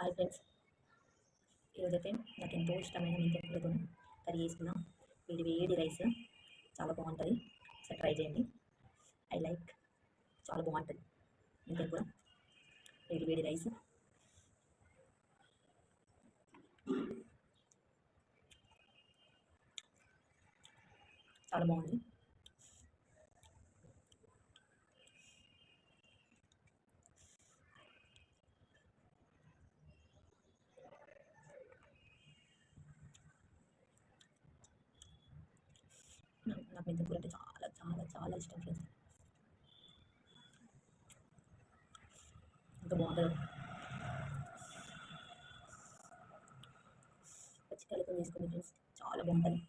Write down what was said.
Hi friends, ఈరోజైతే నాకు ఎంతో ఇష్టమైన మెంతి కూరతో కర్రీ చేసుకున్నాం. వేడి వేడి రైస్ చాలా బాగుంటుంది. ఒకసారి ట్రై చేయండి. ఐ లైక్, చాలా బాగుంటుంది మెంతి కూర. వేడి వేడి రైస్ చాలా బాగుంది. నాకు మెంతి కూర అంటే చాలా చాలా చాలా ఇష్టం ఫ్రెండ్స్. ఎంత బాగుంటుందో. పచ్చికాయలతో చేసుకుని ఫ్రెండ్స్ చాలా బాగుంటుంది.